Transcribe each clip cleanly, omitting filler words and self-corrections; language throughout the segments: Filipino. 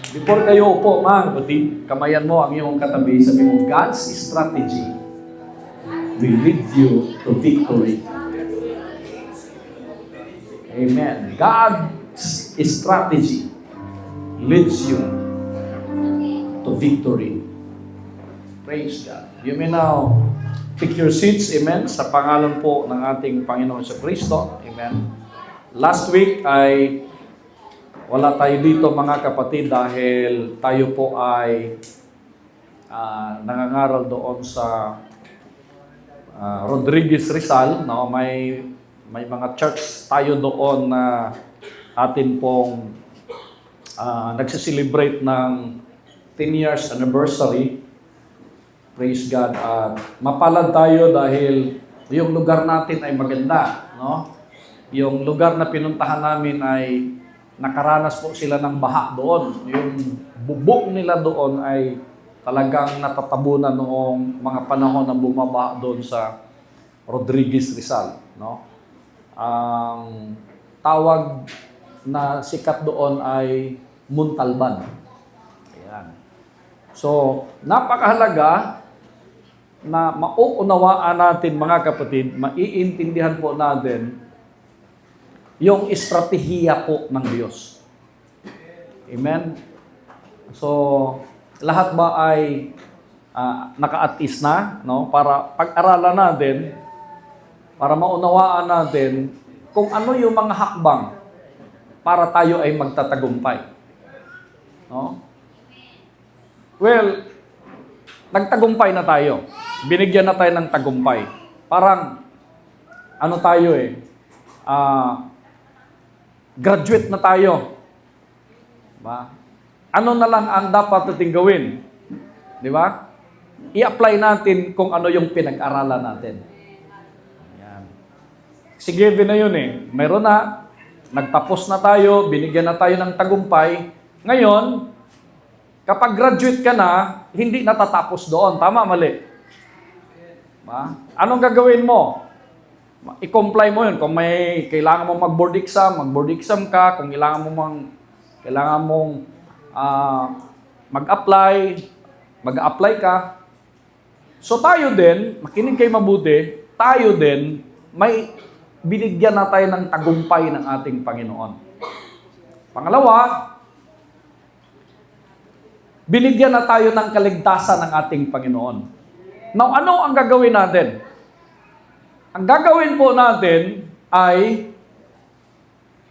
Before kayo upo, mga kapatid, kamayan mo ang iyong katabi, sabi mo, God's strategy will lead you to victory. Amen. God's strategy leads you to victory. Praise God. You may now take your seats, amen, sa pangalan po ng ating Panginoon sa Kristo. Amen. Last week ay wala tayo dito, mga kapatid, dahil tayo po ay nangangaral doon sa Rodriguez Rizal. No? May mga church tayo doon na atin pong nagsiselebrate ng 10 years anniversary. Praise God. At mapalad tayo dahil yung lugar natin ay maganda. No? Yung lugar na pinuntahan namin ay nakaranas po sila ng baha doon. Yung bubong nila doon ay talagang natatabunan noong mga panahon na bumabaha doon sa Rodriguez Rizal. No? Ang tawag na sikat doon ay Muntalban. Ayan. So, napakahalaga na mauunawaan natin, mga kapatid, maiintindihan po natin yung estratehiya po ng Diyos. Amen? So, lahat ba ay naka-at-is na, no? Para pag-aralan natin, para maunawaan natin kung ano yung mga hakbang para tayo ay magtatagumpay. No? Well, nagtagumpay na tayo. Binigyan na tayo ng tagumpay. Parang, ano tayo graduate na tayo. Diba? Ano na lang ang dapat natin gawin? Di ba? I-apply natin kung ano yung pinag-aralan natin. Yan. Sige, na yun Mayroon na, nagtapos na tayo, binigyan na tayo ng tagumpay. Ngayon, kapag graduate ka na, hindi natatapos doon. Tama, mali? Diba? Anong gagawin mo? I-comply mo yun. Kung may kailangan mong mag-board exam ka. Kung kailangan mong mag-apply ka. So tayo din, makinig kayo mabuti, tayo din, may binigyan na tayo ng tagumpay ng ating Panginoon. Pangalawa, binigyan na tayo ng kaligtasan ng ating Panginoon. Now, ano ang gagawin natin? Ang gagawin po natin ay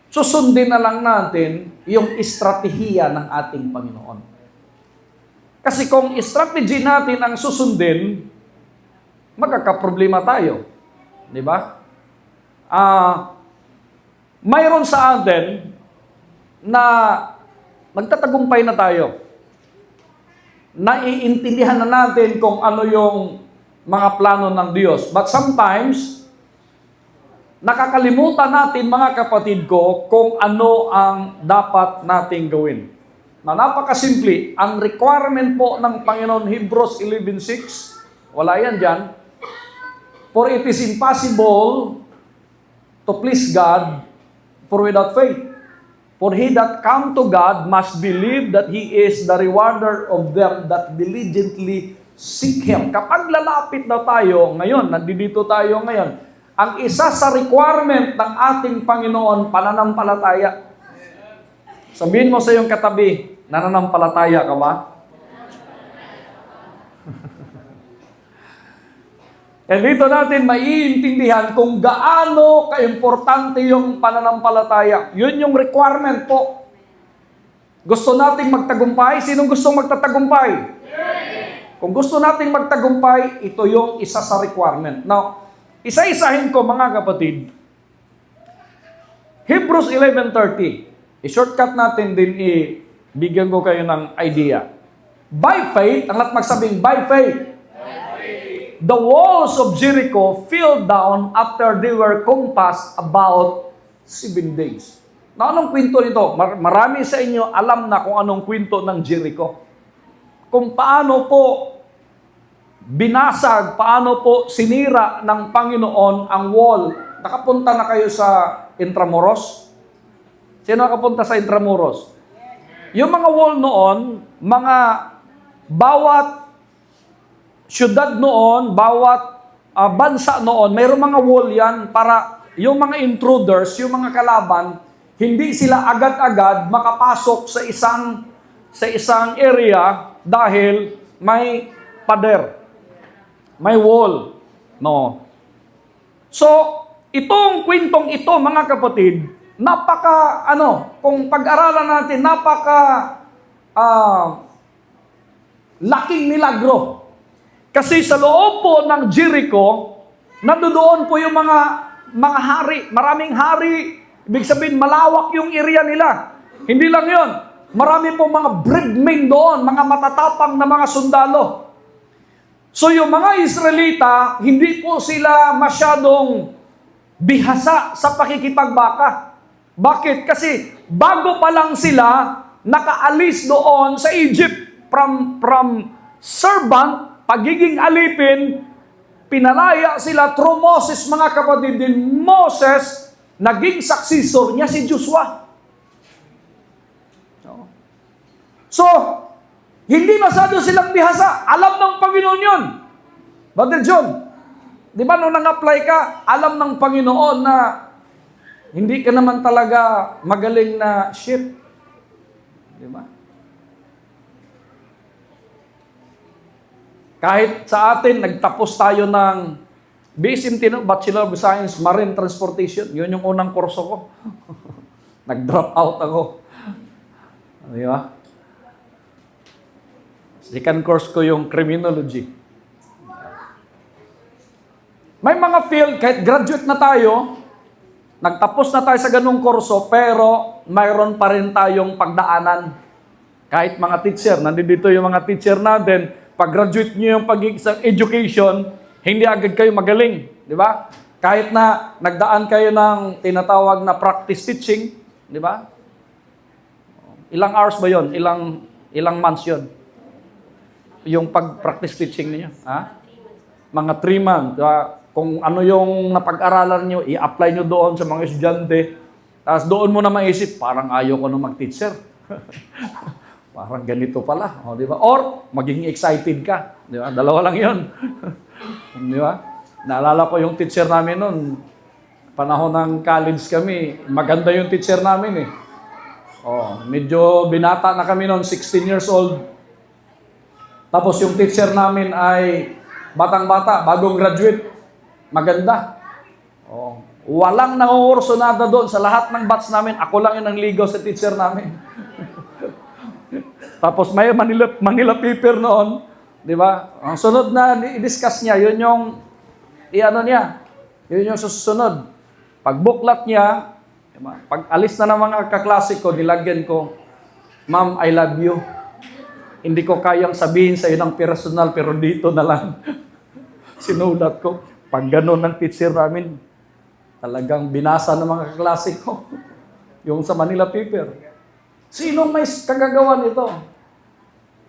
susundin na lang natin yung estratehiya ng ating Panginoon. Kasi kung strategy natin ang susundin, magkakaproblema tayo. Di ba? Mayroon sa atin na magtatagumpay na tayo. Naiintindihan na natin kung ano yung mga plano ng Diyos. But sometimes, nakakalimutan natin, mga kapatid ko, kung ano ang dapat nating gawin. Na napakasimple, ang requirement po ng Panginoon, Hebrews 11:6, wala yan dyan. For it is impossible to please God for without faith. For he that come to God must believe that He is the rewarder of them that diligently seek Him. Kapag lalapit na tayo ngayon, nandito tayo ngayon, ang isa sa requirement ng ating Panginoon, pananampalataya. Sabihin mo sa iyong katabi, nananampalataya ka ba? Kaya dito natin maiintindihan kung gaano kaimportante yung pananampalataya. Yun yung requirement po. Gusto nating magtagumpay? Sinong gustong magtatagumpay? Kung gusto nating magtagumpay, ito yung isa sa requirement. Now, isa-isahin ko, mga kapatid. Hebrews 11:30. I-shortcut natin din, bigyan ko kayo ng idea. By faith, ang lahat magsabing, by faith, the walls of Jericho fell down after they were compassed about 7 days. Na anong kwento nito? Marami sa inyo alam na kung anong kwento ng Jericho. Kung paano po binasag, paano po sinira ng Panginoon ang wall. Nakapunta na kayo sa Intramuros? Sino nakapunta sa Intramuros? yung mga wall noon, mga bawat syudad noon, bawat bansa noon, mayroong mga wall yan para yung mga intruders, yung mga kalaban, hindi sila agad-agad makapasok sa isang area dahil may pader, may wall. No. So, itong kwentong ito, mga kapatid, kung pag-aralan natin, laking milagro. Kasi sa loob po ng Jericho, nandoon po yung mga hari, maraming hari, ibig sabihin malawak yung area nila. Hindi lang yon, marami pong mga breadmen doon, mga matatapang na mga sundalo. So yung mga Israelita, hindi po sila masyadong bihasa sa pakikipagbaka. Bakit? Kasi bago pa lang sila nakaalis doon sa Egypt from servant, pagiging alipin, pinalaya sila through Moses, mga kapatid din. Moses, naging successor niya si Joshua. So, hindi masyado silang bihasa. Alam ng Panginoon yun. Brother John, di ba nung nang-apply ka, alam ng Panginoon na hindi ka naman talaga magaling na ship. Di ba? Kahit sa atin, nagtapos tayo ng BSMT, Bachelor of Science, Marine Transportation. Yun yung unang kurso ko. Nag-drop out ako. Di ba? Second course ko yung criminology. May mga field, kahit graduate na tayo, nagtapos na tayo sa ganung kurso, pero mayroon pa rin tayong pagdaanan. Kahit mga teacher, nandito yung mga teacher natin, pag graduate nyo yung pag-isang education, hindi agad kayo magaling. Di ba? Kahit na nagdaan kayo ng tinatawag na practice teaching, di ba? Ilang hours ba yon? Ilang months yon? Yung pag-practice teaching niyo, ha? Mga 3 months. Kung ano yung napag-aralan niyo, i-apply niyo doon sa mga estudyante. Tapos doon mo na maisip, parang ayaw ko na mag-teacher. Parang ganito pala, di ba? Or maging excited ka, di ba? Dalawa lang 'yon. Di ba? Naalala ko yung teacher namin noon, panahon ng college kami, maganda yung teacher namin eh. Medyo binata na kami noon, 16 years old. Tapos yung teacher namin ay batang-bata, bagong graduate. Maganda. Walang nangungursonada doon sa lahat ng batch namin. Ako lang yung nangligaw sa teacher namin. Tapos may Manila paper noon. Di ba? Ang sunod na i-discuss niya, yun yung yun yung susunod. Pag buklat niya, diba? Pag alis na ng mga kaklase ko, nilagyan ko, "Ma'am, I love you. Hindi ko kayang sabihin sa iyo ng personal, pero dito na lang." Sinulat ko. Pag gano'n ng teacher namin, talagang binasa ng mga kaklase ko. Yung sa Manila paper. Sinong may kagagawa nito?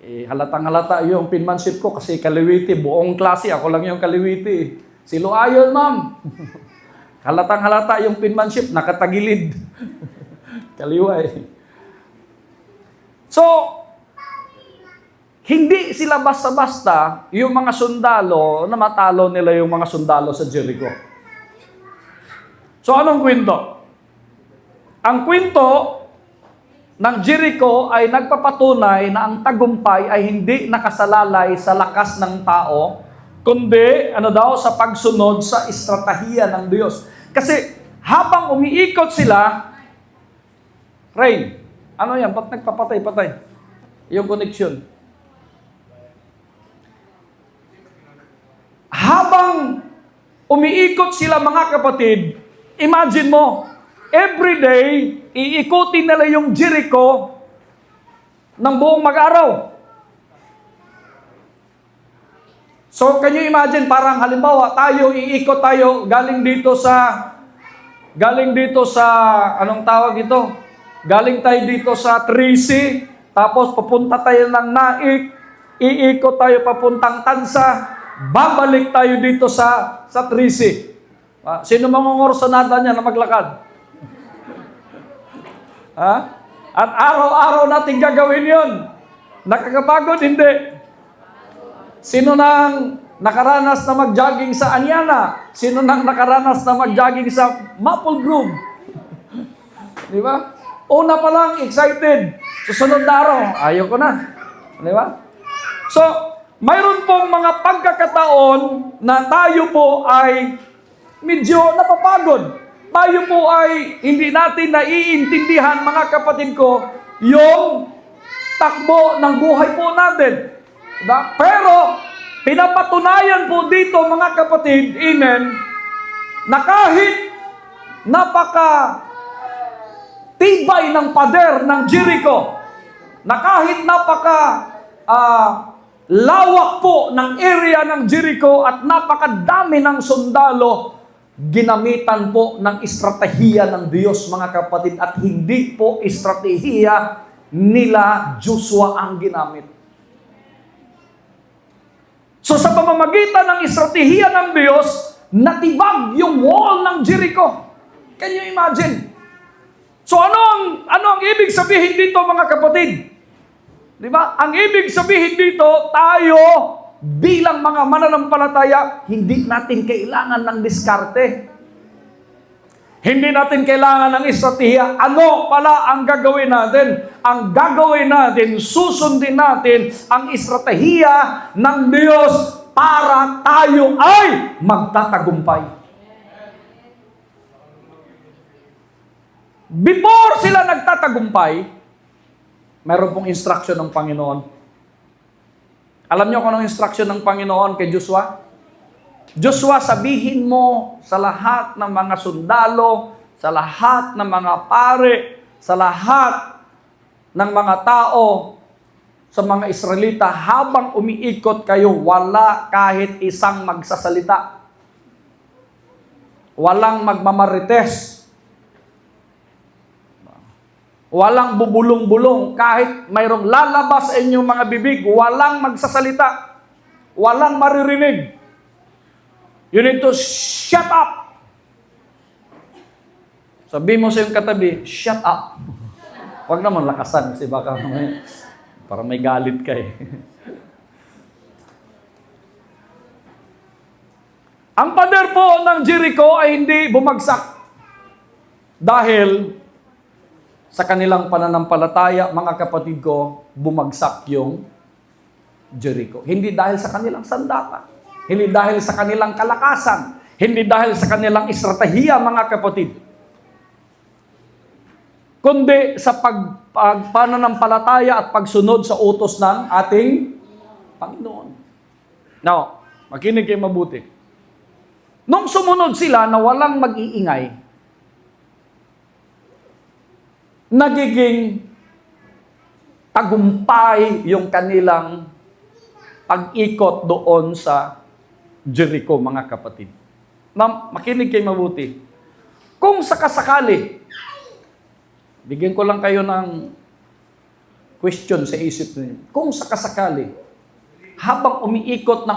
Halatang-halata yung penmanship ko kasi kaliwiti. Buong klase, ako lang yung kaliwiti. Silo ayon, ma'am. Halatang-halata yung penmanship, nakatagilid. Kaliway. So, hindi sila basta-basta yung mga sundalo na matalo nila yung mga sundalo sa Jericho. So, anong kwento? Ang kwento ng Jericho ay nagpapatunay na ang tagumpay ay hindi nakasalalay sa lakas ng tao, kundi sa pagsunod sa estratehiya ng Diyos. Kasi habang umiikot sila, Rain, ano yan? Ba't nagpapatay-patay? Yung connection. Habang umiikot sila, mga kapatid, imagine mo, every day, iikutin nila yung Jericho ng buong mag-araw. So, can you imagine, parang halimbawa, iikot tayo, galing dito sa, anong tawag ito? Galing tayo dito sa Trisi, tapos papunta tayo ng Naik, iikot tayo papuntang Tansa, babalik tayo dito sa Trisi. Sino mangungursanada niya na maglakad? Ha? At araw-araw natin gagawin yun. Nakakapagod? Hindi. Sino nang nakaranas na mag-jogging sa Anyana? Sino nang nakaranas na mag-jogging sa Maple Grove? Di ba? Una pa lang, excited. Susunod na araw, ayaw ko na. Di ba? So, mayroon pong mga pagkakataon na tayo po ay medyo napapagod. Tayo po ay hindi natin naiintindihan, mga kapatid ko, yung takbo ng buhay po natin. Diba? Pero, pinapatunayan po dito, mga kapatid, amen, na kahit tibay ng pader ng Jericho, na kahit lawak po ng area ng Jericho at napakadami ng sundalo, ginamitan po ng estratehiya ng Diyos, mga kapatid, at hindi po estratehiya nila Joshua ang ginamit. So sa pamamagitan ng estratehiya ng Diyos, natibag yung wall ng Jericho. Can you imagine? So ano ang ibig sabihin dito, mga kapatid? Di ba? Ang ibig sabihin dito, tayo bilang mga mananampalataya, hindi natin kailangan ng diskarte. Hindi natin kailangan ng estratehiya. Ano pala ang gagawin natin? Ang gagawin natin, susundin natin ang estratehiya ng Diyos para tayo ay magtatagumpay. Before sila nagtatagumpay, mayroon pong instruction ng Panginoon. Alam niyo kung anong instruction ng Panginoon kay Joshua? Joshua, sabihin mo sa lahat ng mga sundalo, sa lahat ng mga pare, sa lahat ng mga tao, sa mga Israelita, habang umiikot kayo, wala kahit isang magsasalita. Walang magmamarites. Walang bubulong-bulong. Kahit mayroong lalabas sa inyong mga bibig, walang magsasalita. Walang maririnig. You need to shut up. Sabi mo sa iyong katabi, shut up. Huwag naman lakasan kasi baka para may galit ka eh. Ang pader po ng Jericho ay hindi bumagsak dahil sa kanilang pananampalataya, mga kapatid ko, bumagsak yung Jericho. Hindi dahil sa kanilang sandata. Hindi dahil sa kanilang kalakasan. Hindi dahil sa kanilang estratehiya, mga kapatid. Kundi sa pananampalataya at pagsunod sa utos ng ating Panginoon. Now, makinig kayo mabuti. Nung sumunod sila na walang mag-iingay, nagiging tagumpay yung kanilang pag-ikot doon sa Jericho, mga kapatid. Makinig kayo mabuti. Kung sakasakali, bigyan ko lang kayo ng question sa isip ninyo. Kung sakasakali, habang umiikot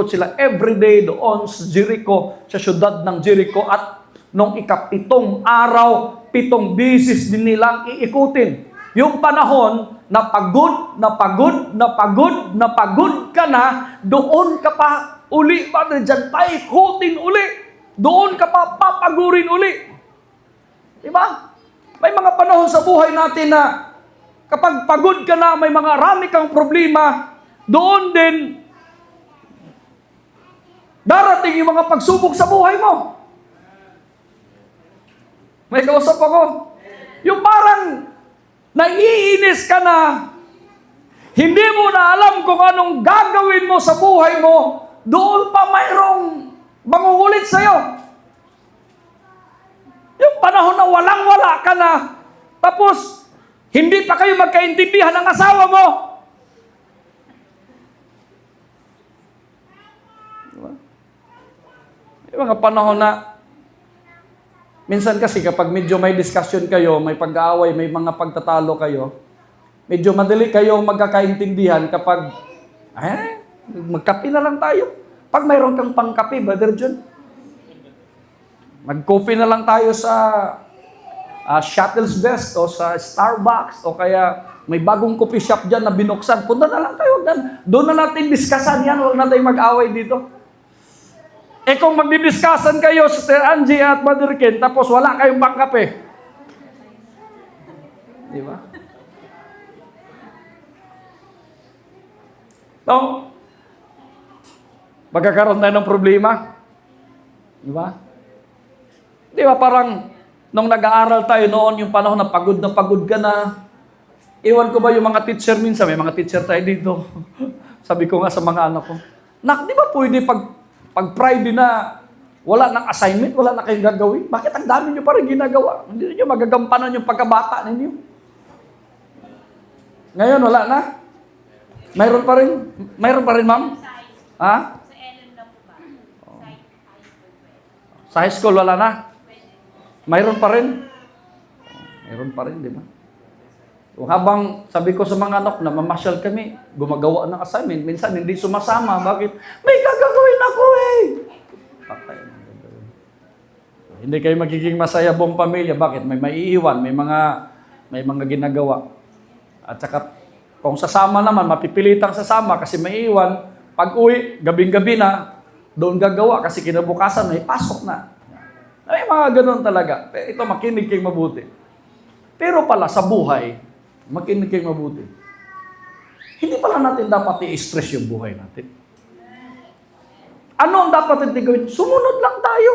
sila everyday doon sa Jericho, sa syudad ng Jericho, at nung ikapitong araw, 7 bisis din nilang iikutin. Yung panahon na pagod ka na, doon ka pa uli, dyan pa ikutin uli. Doon ka pa papagurin uli. Diba? May mga panahon sa buhay natin na kapag pagod ka na, may mga rami kang problema, doon din darating yung mga pagsubok sa buhay mo. May kausap ako. Yung parang naiinis ka na, hindi mo na alam kung anong gagawin mo sa buhay mo, doon pa mayroong mangungulit sa'yo. Yung panahon na walang-wala ka na, tapos hindi pa kayo magkaintindihan ng asawa mo. Diba? Yung mga panahon na minsan kasi kapag medyo may discussion kayo, may pag-aaway, may mga pagtatalo kayo, medyo madali kayo magkakaintindihan kapag, magkape na lang tayo. Pag mayroon kang pangkape, Brother John, mag-coffee na lang tayo sa Shuttle's Best o sa Starbucks o kaya may bagong coffee shop dyan na binuksan. Punta na lang tayo. Doon na natin diskasan yan. Huwag natin mag-away dito. Kung magdidiskasan kayo, Sister Angie at Mother Ken, tapos wala kayong pangkape. Di ba? No? Magkakaroon tayo ng problema. Di ba? Di ba parang nung nag-aaral tayo noon, yung panahon na pagod ka na, iwan ko ba yung mga teacher minsan, may mga teacher tayo dito. Sabi ko nga sa mga anak ko, Nak, di ba pwede pag Friday na wala ng assignment, wala na kayong gagawin? Bakit ang dami nyo pa rin ginagawa? Hindi nyo magagampanan yung pagkabata ninyo. Ngayon, wala na? Mayroon pa rin, ma'am? Ha? Sa Ellen na po ba? Sa high school, wala na? Mayroon pa rin? Mayroon pa rin, di ba? So, habang sabi ko sa mga anak na mamasyal kami, gumagawa ng assignment, minsan hindi sumasama. Bakit? May gagawin ako eh! Patay ang gagawin. Hindi kayo magiging masaya buong pamilya. Bakit? May maiiwan, may mga ginagawa. At saka, kung sasama naman, mapipilitang sasama kasi may iwan. Pag uwi, gabing-gabi na, doon gagawa kasi kinabukasan may pasok na. Ay, mga ganun talaga. Ito, makinig kayong mabuti. Pero pala, sa buhay, makinig kayong mabuti. Hindi pala natin dapat i-stress yung buhay natin. Ano ang dapat natin gawin? Sumunod lang tayo.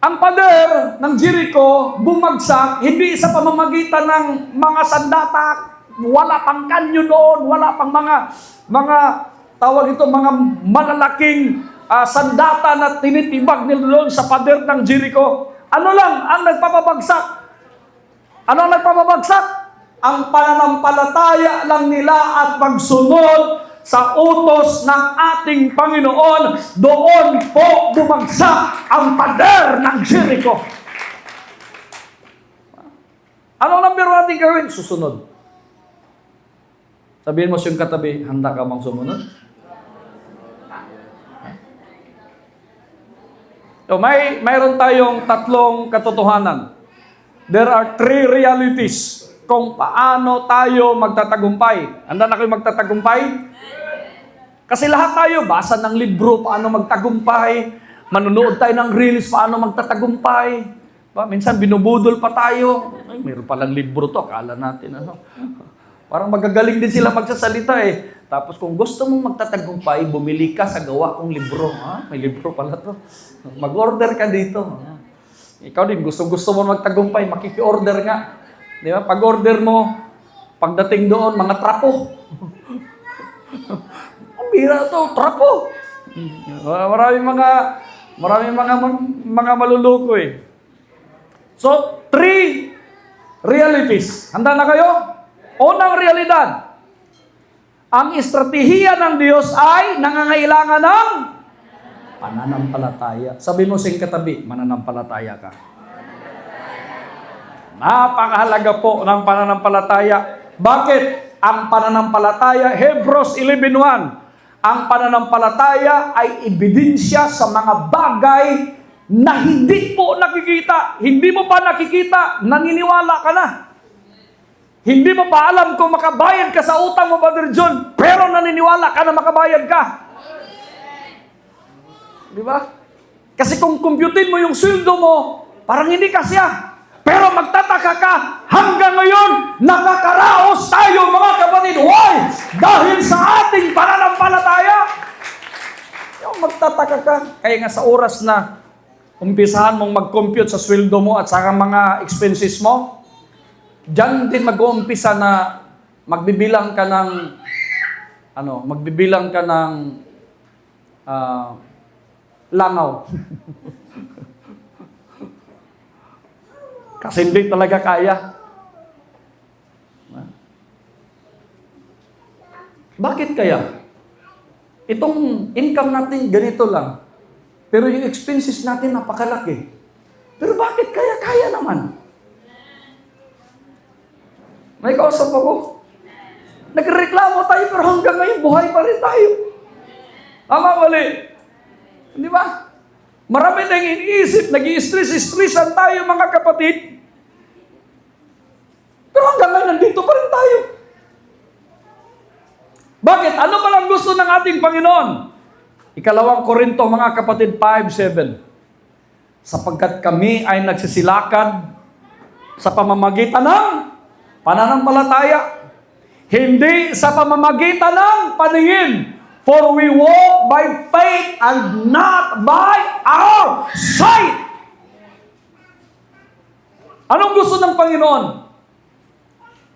Ang pader ng Jericho bumagsak, hindi sa pamamagitan ng mga sandata, wala pang kanyo doon, wala pang mga tawag ito, mga malalaking sandata na tinitibag nila doon sa pader ng Jericho. Ano lang ang nagpapabagsak? Ano ang nagpapabagsak? Ang pananampalataya lang nila at pagsunod sa utos ng ating Panginoon. Doon po bumagsak ang pader ng Jericho. Ano ang number 1 natin gawin? Susunod. Sabihin mo siyang katabi, handa ka bang sumunod? So, mayroon tayong 3 katotohanan. There are 3 realities kung paano tayo magtatagumpay. Handa na kayo magtatagumpay? Kasi lahat tayo, basa ng libro, paano magtagumpay. Manunood tayo ng reels, paano magtatagumpay. Minsan binubudol pa tayo. Ay, mayroon palang libro to, akala natin ano. Parang magagaling din sila magsasalita eh. Tapos kung gusto mong magtatagumpay, bumili ka sa gawa kong libro. Ha? May libro pala to. Mag-order ka dito. Ikaw din, gusto mo magtagumpay, makiki-order nga. Di ba? Pag-order mo, pagdating doon, mga trapo. Ang bira to, trapo. Maraming mga maluluko eh. So, 3 realities. Handa na kayo? Unang realidad. Ang estratehiya ng Diyos ay nangangailangan ng pananampalataya. Sabi mo sing katabi, mananampalataya ka. Napakahalaga po ng pananampalataya. Bakit? Ang pananampalataya, Hebrews 11:1, ang pananampalataya ay ebidensya sa mga bagay na hindi po nakikita. Hindi mo pa nakikita, naniniwala ka na. Hindi mo pa alam kung makabayad ka sa utang mo, Brother John, pero naniniwala ka na makabayad ka. Di ba? Kasi kung computin mo yung sweldo mo, parang hindi kasya. Pero magtataka ka, hanggang ngayon, nakakaraos tayo mga kapatid. Why? Dahil sa ating pananampalataya. Yung magtataka ka, kaya nga sa oras na umpisahan mong mag-compute sa sweldo mo at sa mga expenses mo, diyan din mag-uumpisa na magbibilang ka ng langaw. Kasi hindi talaga kaya. Bakit kaya? Itong income natin ganito lang. Pero yung expenses natin napakalaki. Pero bakit kaya? Kaya naman. May kausap ako. Nagreklamo tayo pero hanggang ngayon buhay pa rin tayo. Tama, mali. Di ba? Marami tayong iniisip, nag-i-stressan tayo mga kapatid. Pero hanggang ngayon, nandito pa rin tayo. Bakit? Ano ba lang gusto ng ating Panginoon? Ikalawang Korinto, mga kapatid, 5:7. Sapagkat kami ay nagsisilakad sa pamamagitan ng pananampalataya, hindi sa pamamagitan ng paningin. For we walk by faith and not by our sight. Anong gusto ng Panginoon?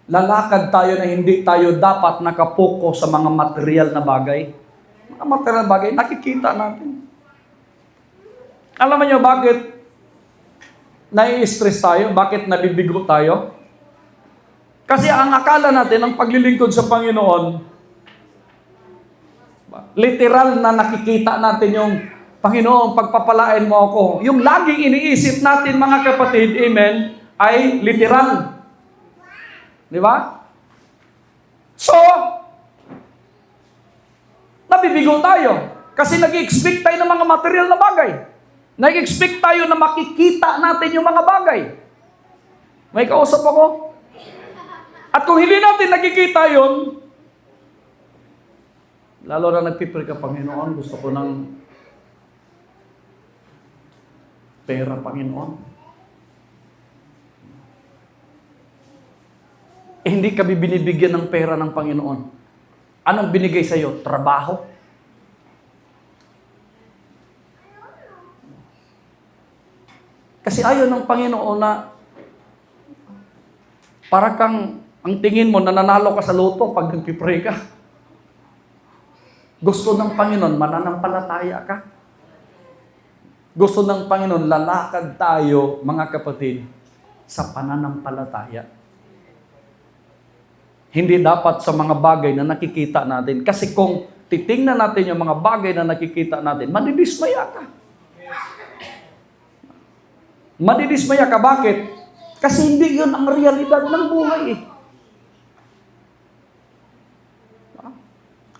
Lalakad tayo na hindi tayo dapat nakapoko sa mga material na bagay. Mga material na bagay, nakikita natin. Alam niyo bakit nai-stress tayo? Bakit nabibigo tayo? Kasi ang akala natin, ang paglilingkod sa Panginoon, literal na nakikita natin yung Panginoon, pagpapalain mo ako. Yung laging iniisip natin, mga kapatid, amen, ay literal. Di ba? So, nabibigo tayo. Kasi nag-expect tayo ng mga material na bagay. Nag-expect tayo na makikita natin yung mga bagay. May kausap ako. At kung hindi natin nakikita yun, lalo na nagpipray ka, Panginoon, gusto ko ng pera, Panginoon. Hindi ka binibigyan ng pera ng Panginoon. Anong binigay sa iyo? Trabaho. Kasi ayaw ng Panginoon na para kang, ang tingin mo, nananalo ka sa loto pag nagpipray ka. Gusto ng Panginoon, mananampalataya ka. Gusto ng Panginoon, lalakad tayo, mga kapatid, sa pananampalataya. Hindi dapat sa mga bagay na nakikita natin. Kasi kung titingnan natin yung mga bagay na nakikita natin, madidismaya ka. Madidismaya ka. Bakit? Kasi hindi yun ang realidad ng buhay eh.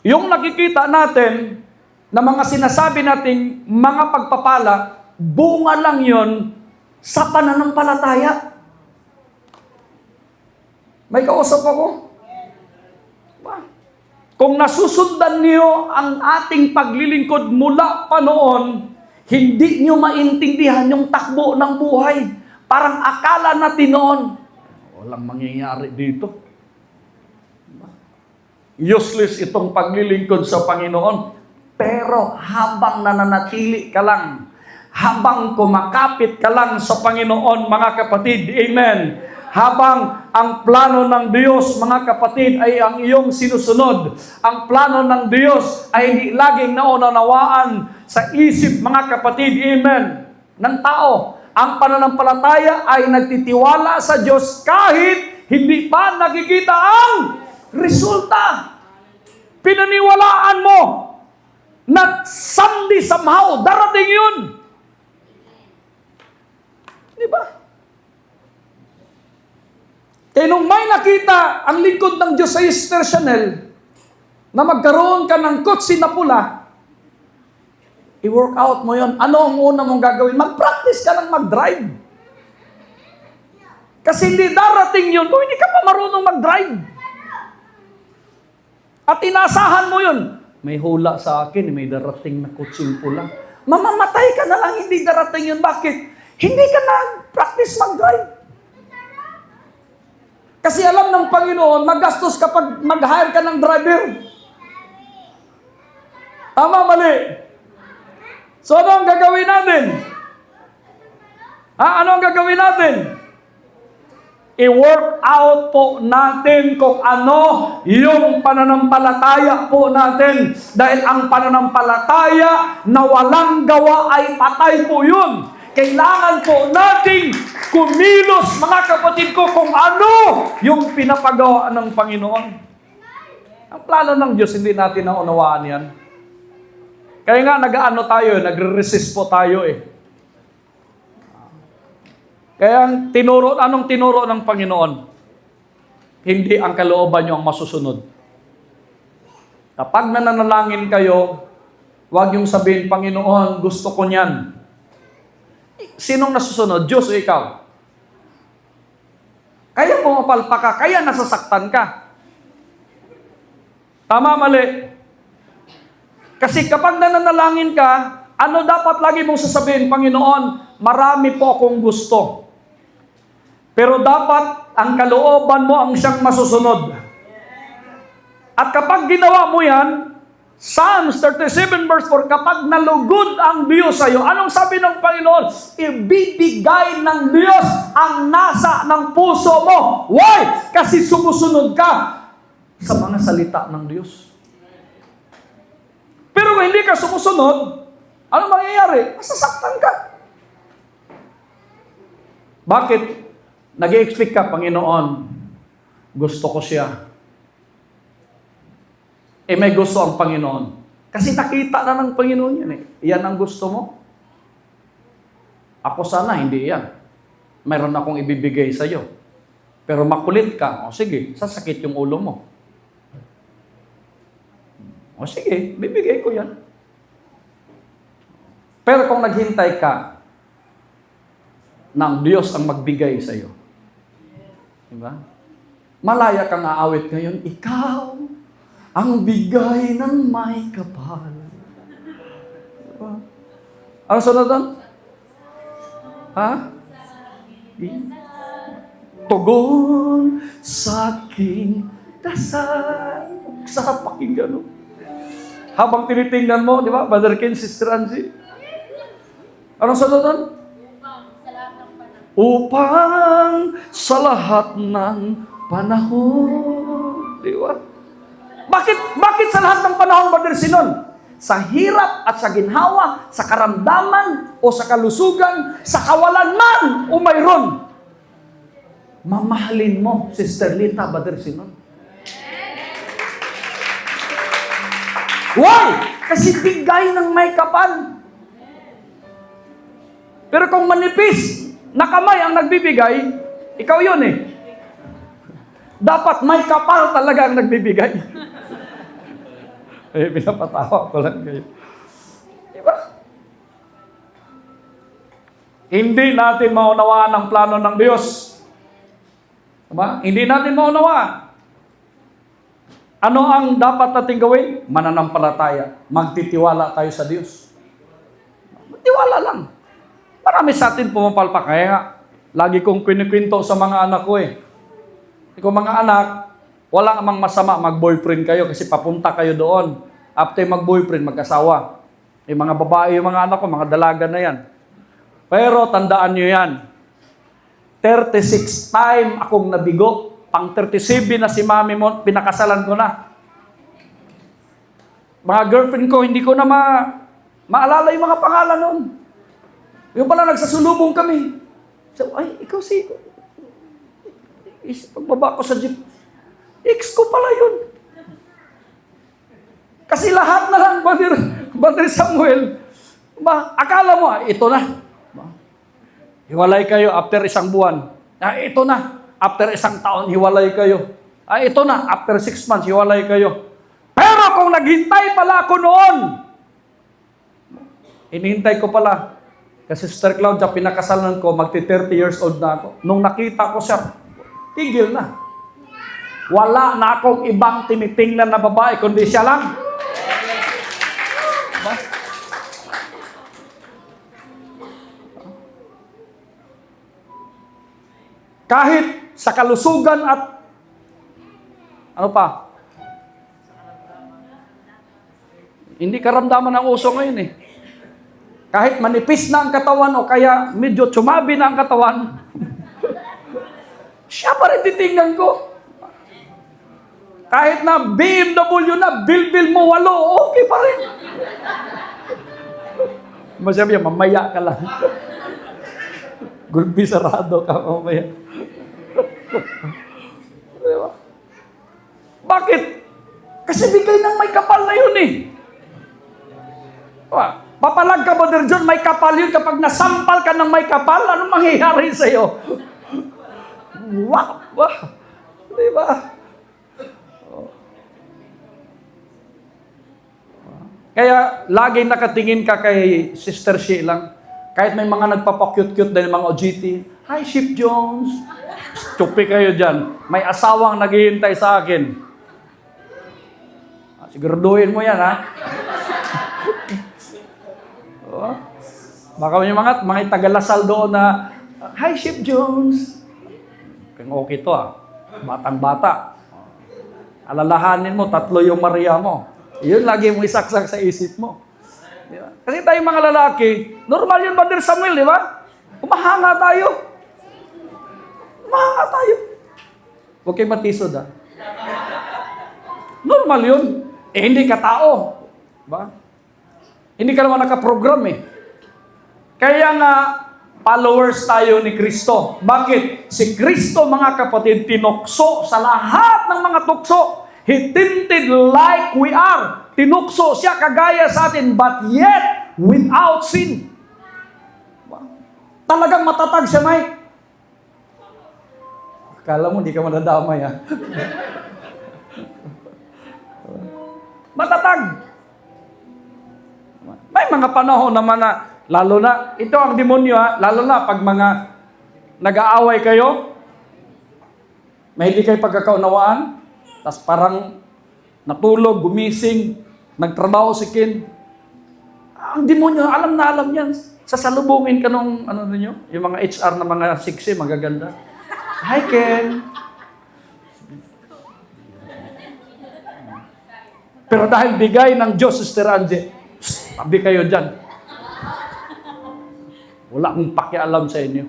Yung nakikita natin na mga sinasabi nating mga pagpapala, bunga lang yun sa pananampalataya. May kausap ako. Kung nasusundan niyo ang ating paglilingkod mula pa noon, hindi niyo maintindihan yung takbo ng buhay. Parang akala natin noon, walang mangyayari dito. Useless itong paglilingkod sa Panginoon. Pero habang nananatili ka lang, habang kumakapit ka lang sa Panginoon, mga kapatid, amen. Habang ang plano ng Diyos, mga kapatid, ay ang iyong sinusunod. Ang plano ng Diyos ay hindi laging naunawaan sa isip, mga kapatid, amen, ng tao. Ang pananampalataya ay nagtitiwala sa Diyos kahit hindi pa nakikita ang resulta. Pinaniwalaan mo na someday, somehow, darating yun. Di ba? Kaya nung may nakita ang lingkod ng Diyos sa Easter Chanel na magkaroon ka ng kotse na pula, i-work out mo yun. Ano ang una mong gagawin? Mag-practice ka lang mag-drive. Kasi hindi darating yun kung hindi ka pa marunong mag-drive. At inasahan mo yun. May hula sa akin, may darating na kutsing pula. Mamamatay ka na lang, hindi darating yun. Bakit? Hindi ka na-practice mag-drive. Kasi alam ng Panginoon, magastos kapag mag-hire ka ng driver. Tama, mali. So ano ang gagawin natin? Ano ang gagawin natin? I-work out po natin kung ano yung pananampalataya po natin. Dahil ang pananampalataya na walang gawa ay patay po yun. Kailangan po nating kumilos, mga kapatid ko, kung ano yung pinapagawa ng Panginoon. Ang plano ng Diyos, hindi natin naunawaan yan. Kaya nga, nag-ano tayo, nagre-resist po tayo eh. Kaya anong tinuro ng Panginoon? Hindi ang kalooban nyo ang masusunod. Kapag nananalangin kayo, huwag yung sabihin, Panginoon, gusto ko niyan. Sinong nasusunod? Diyos o ikaw? Kaya pumapalpa ka, kaya nasasaktan ka. Tama, mali. Kasi kapag nananalangin ka, ano dapat lagi mong sasabihin, Panginoon, marami po akong gusto. Pero dapat ang kalooban mo ang siyang masusunod. At kapag ginawa mo yan, Psalms 37 verse 4, kapag nalugod ang Diyos sa iyo, anong sabi ng Panginoon? Ibibigay ng Diyos ang nasa ng puso mo. Why? Kasi sumusunod ka sa mga salita ng Diyos. Pero kung hindi ka sumusunod, ano mangyayari? Masasaktan ka. Bakit? Nag-i-expect ka, Panginoon, gusto ko siya. May gusto ang Panginoon. Kasi nakita na ng Panginoon yan eh. Yan ang gusto mo. Ako sana, hindi yan. Mayroon akong ibibigay sa iyo. Pero makulit ka, o sige, sasakit yung ulo mo. O sige, bibigay ko yan. Pero kung naghintay ka, ng Diyos ang magbigay sa iyo. Diba? Malaya kang aawit ngayon, ikaw, ang bigay ng may kapal. Diba? Ano sunod doon? Ha? Tugon sa aking dasal. Sarap pakinggan, no? Habang tinitingnan mo, di ba? Brother Ken, Sister Angie. Ano sunod doon? Upang sa lahat ng panahon. Di ba? Bakit sa lahat ng panahon, Brother Sinon? Sa hirap at sa ginhawa, sa karamdaman o sa kalusugan, sa kawalan man o mayroon. Mamahalin mo, Sister Lita, Brother Sinon. Why? Kasi bigay ng may kapal. Pero kung manipis, na kamay ang nagbibigay, ikaw yun eh. Dapat may kapal talaga ang nagbibigay. Pinapatawa ko lang kayo. Diba? Hindi natin maunawaan ang plano ng Diyos. Diba? Hindi natin maunawaan. Ano ang dapat natin gawin? Mananampalataya. Magtitiwala tayo sa Diyos. Magtiwala lang. Marami sa atin pumapalpak. Kaya nga, lagi kong kwento sa mga anak ko eh. Kung mga anak, wala amang masama mag-boyfriend kayo kasi papunta kayo doon. After mag-boyfriend, mag-asawa. Mga babae, yung mga anak ko, mga dalaga na yan. Pero tandaan nyo yan. 36 time akong nabigo. Pang 37 na si mami mo, pinakasalan ko na. Mga girlfriend ko, hindi ko na maalala yung mga pangalan noon. Yung pala, nagsasulubong kami. So, ay, ikaw si... Pagbaba ko sa jeep, ex ko pala yun. Kasi lahat na lang, Brother Samuel, akala mo, ito na. Hiwalay kayo after isang buwan. Ito na. After isang taon, hiwalay kayo. Ito na. After 6 months, hiwalay kayo. Pero kung naghintay pala ako noon, hinihintay ko pala. Kasi Sister Claudia, pinakasalan ko, magti-30 years old na ako. Nung nakita ko siya, tigil na. Wala na akong ibang tinitingnan na babae, kundi siya lang. Diba? Kahit sa kalusugan at ano pa? Hindi karamdaman ang uso ngayon eh. Kahit manipis na ang katawan o kaya medyo tsumabi na ang katawan, siya pa rin titingnan ko. Kahit na BMW na, bil mo 8, okay pa rin. Masabi niya, mamaya ka lang. Gulpi sarado ka mamaya. Diba? Bakit? Kasi bigay ng may kapal na yun eh. Diba? Papalag ka, Brother John, may kapal yun. Kapag nasampal ka ng may kapal, anong mangyayari sa'yo? Wow! Wow! Diba? Kaya, laging nakatingin ka kay Sister Sheila. Kahit may mga nagpapakyut-kyut dahil mga OGT. Hi, Ship Jones! Chupi kayo dyan. May asawang naghihintay sa akin. Siguraduhin mo yan, ha? Oh. Baka may mga tagalasal doon na, Hi, Chef Jones. Kung okay to, ha? Batang-bata. Alalahanin mo, 3 yung Maria mo. Yun lagi mo isaksak sa isip mo. Di ba? Kasi tayong mga lalaki, normal yun, Brother Samuel, di ba? Humahanga tayo. Humahanga tayo. Huwag kayo matisod, ha? Normal yun. Hindi ka tao. Ba? Hindi ka naman nakaprogram, eh. Kaya nga, followers tayo ni Kristo. Bakit? Si Kristo, mga kapatid, tinukso sa lahat ng mga tukso. He tinted like we are. Tinukso siya kagaya sa atin, but yet, without sin. Talagang matatag siya, Mike. Akala mo, di ka madadamay, ha? Matatag. May mga panahon naman na, lalo na, ito ang demonyo, ha? Lalo na pag mga nag-aaway kayo, may hindi kayo pagkakaunawaan, tapos parang natulog, gumising, nagtrabaho si Ken. Ang demonyo, alam na alam yan. Sasalubungin ka nung, ano ninyo, yung mga HR na mga sexy, magaganda. Hi, Ken. Pero dahil bigay ng Diyos, Sister Angie, tabi kayo dyan. Wala akong pakialam sa inyo.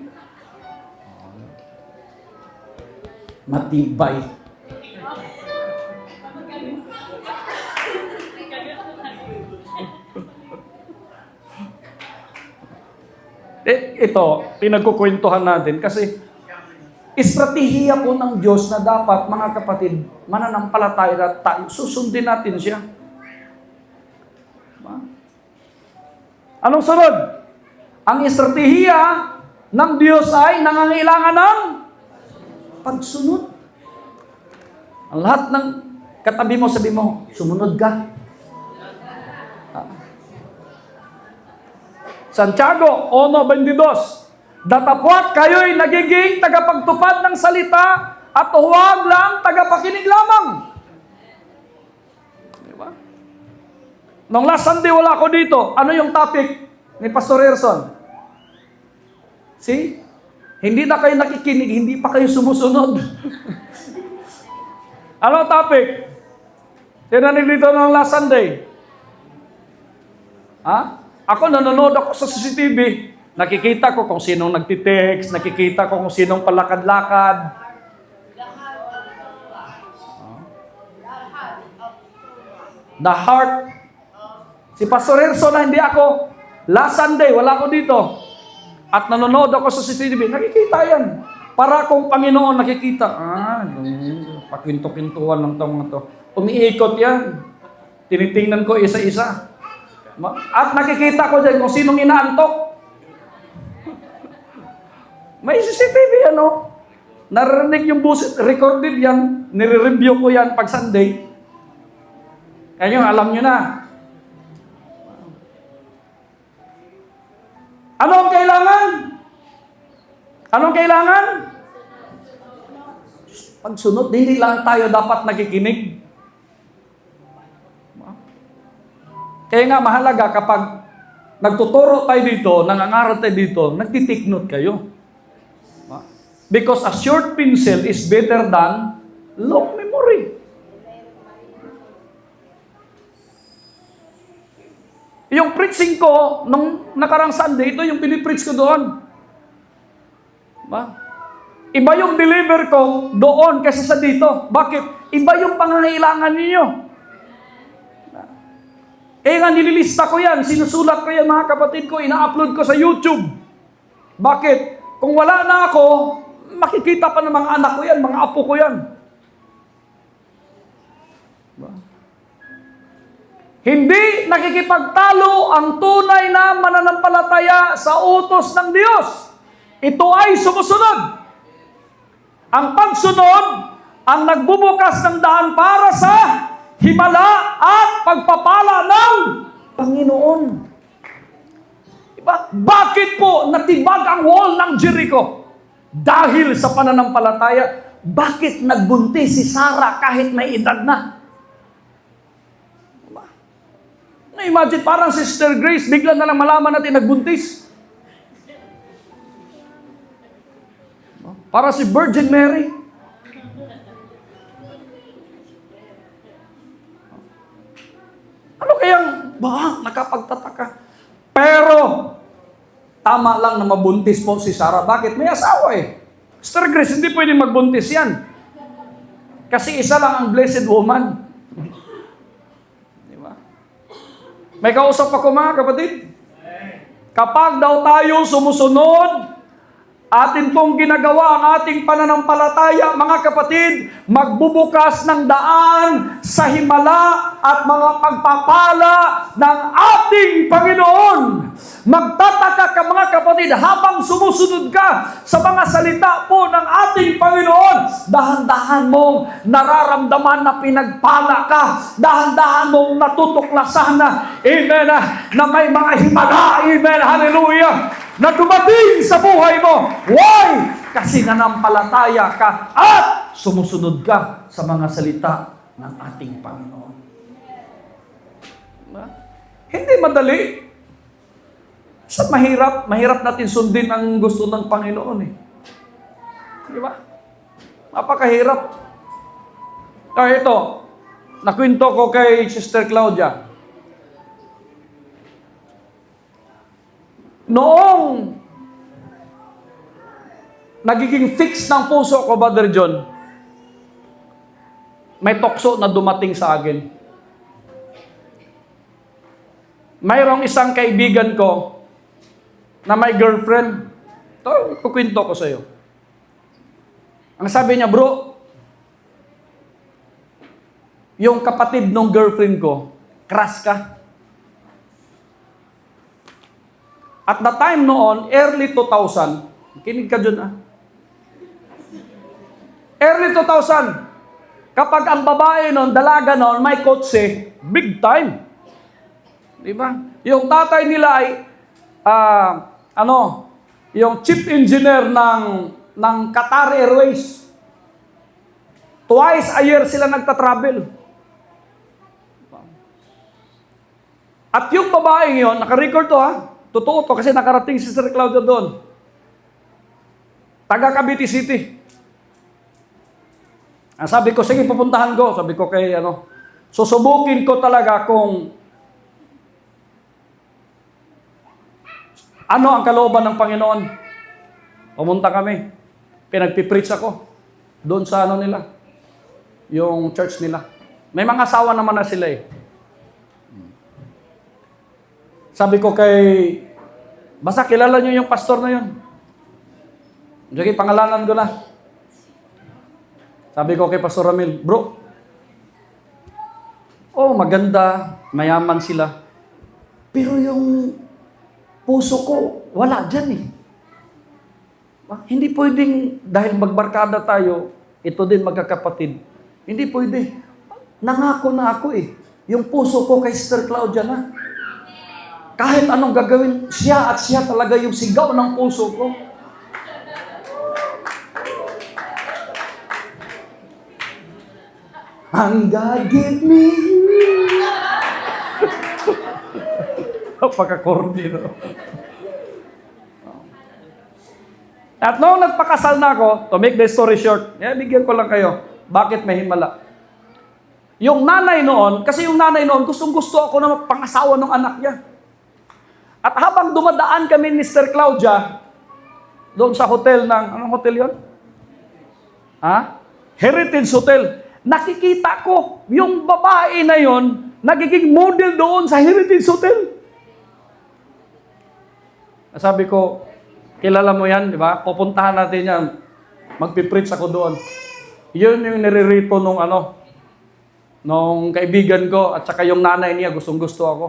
Matibay. Ito, pinagkukwentuhan natin kasi estratehiya po ng Diyos na dapat, mga kapatid, mananampalataya tayo, susundin natin siya. Anong sunod? Ang estratehiya ng Diyos ay nangangailangan ng pagsunod. Ang lahat ng katabi mo, sabi mo, sumunod ka. Santiago 1:22, datapwat kayo'y nagiging tagapagtupad ng salita at huwag lang tagapakinig lamang. Di ba? Nung last Sunday wala ako dito, ano yung topic ni Pastor Erson? See? Hindi na kayo nakikinig, hindi pa kayo sumusunod. Ano ang topic? Tinanig dito nung last Sunday. Ha? Ako nanonood ako sa CCTV, nakikita ko kung sinong nagtitext, nakikita ko kung sinong palakad-lakad. The heart. Si Pastor Erson na hindi ako. Last Sunday, wala ako dito. At nanonood ako sa CCTV, nakikita yan. Para kung Panginoon nakikita. Pakwinto-kwintuhan lang itong mga to. Umiikot yan. Tinitingnan ko isa-isa. At nakikita ko dyan kung sinong inaantok. May CCTV yan, no? Narinig yung busit, recorded yan, nire-review ko yan pag Sunday. Kaya alam nyo na. Ano ang kailangan? Anong kailangan? Pagsunod, hindi lang tayo dapat nakikinig. Kaya nga mahalaga kapag nagtuturo tayo dito, nangangaral tayo dito, nagtitake note kayo. Because a short pencil is better than long memory. Yung preaching ko, nung nakarang Sunday, ito yung pinipreach ko doon. Iba yung deliver ko doon kasi sa dito. Bakit? Iba yung pangangailangan ninyo. Nga nililista ko yan, sinusulat ko yan mga kapatid ko, ina-upload ko sa YouTube. Bakit? Kung wala na ako, makikita pa ng mga anak ko yan, mga apo ko yan. Hindi nakikipagtalo ang tunay na mananampalataya sa utos ng Diyos. Ito ay sumusunod. Ang pagsunod, ang nagbubukas ng daan para sa himala at pagpapala ng Panginoon. Diba? Bakit po natibag ang wall ng Jericho? Dahil sa pananampalataya, bakit nagbuntis si Sarah kahit may edad na? Diba? Na-imagine, parang Sister Grace, bigla na lang malaman natin nagbuntis. Para si Virgin Mary. Ano kayang, nakapagtataka. Pero, tama lang na mabuntis po si Sarah. Bakit? May asawa eh. Sister Grace, hindi pwedeng magbuntis yan. Kasi isa lang ang blessed woman. Di ba? May kausap ako mga kapatid. Kapag daw tayo sumusunod, atin pong ginagawa ang ating pananampalataya, mga kapatid, magbubukas ng daan sa himala at mga pagpapala ng ating Panginoon. Magtataka ka mga kapatid habang sumusunod ka sa mga salita po ng ating Panginoon. Dahan-dahan mong nararamdaman na pinagpala ka. Dahan-dahan mong natutuklasan na, amen, na may mga himala, amen, hallelujah, na dumating sa buhay mo. Why? Kasi nanampalataya ka at sumusunod ka sa mga salita ng ating Panginoon. Hindi madali. Sa mahirap natin sundin ang gusto ng Panginoon eh. Di ba? Napakahirap. Kaya ito, nakwento ko kay Sister Claudia. Noong nagiging fix ng puso ko, Brother John, may tukso na dumating sa akin. Mayroong isang kaibigan ko na may girlfriend. Ito, kukwento ko sa iyo. Ang sabi niya, bro, yung kapatid ng girlfriend ko, crush ka. At the time noon, early 2000, kinig ka dyan early 2000, kapag ang babae noon, dalaga noon, may kotse, big time. Di ba? Yung tatay nila ay, yung chief engineer ng Qatar Airways. Twice a year sila nagtatravel. At yung babaeng yun, naka-record to totoo to kasi nakarating si Sister Claudia doon. Taga Cavite City. Sabi ko, sige pupuntahan ko. Sabi ko kay susubukin ko talaga kung ano ang kalooban ng Panginoon. Pumunta kami. Pinagpipreach ako. Doon sa nila. Yung church nila. May mga asawa naman na sila eh. Sabi ko basta kilala niyo yung pastor na yun. Sige, pangalanan ko na. Sabi ko kay Pastor Ramil, bro, maganda, mayaman sila. Pero yung puso ko, wala dyan eh. Hindi pwedeng, dahil magbarkada tayo, ito din magkakapatid. Hindi pwede. Nangako na ako eh. Yung puso ko kay Sister Claudia na. Kahit anong gagawin, siya talaga yung sigaw ng puso ko. And God give me Napaka-corny, no? At noong nagpakasal na ako, to make the story short, bigyan ko lang kayo, bakit may himala? Yung nanay noon, kasi yung nanay noon, gustong-gusto ako na pangasawa ng anak niya. At habang dumadaan kami ni Sister Claudia, doon sa hotel anong hotel yon? Heritage Hotel. Nakikita ko, yung babae na yon, nagiging model doon sa Heritage Hotel. Sabi ko, kilala mo yan, di ba? Pupuntahan natin yan. Magpipreach ako doon. Yun yung niririto nung kaibigan ko at saka yung nanay niya, gustong-gusto ako.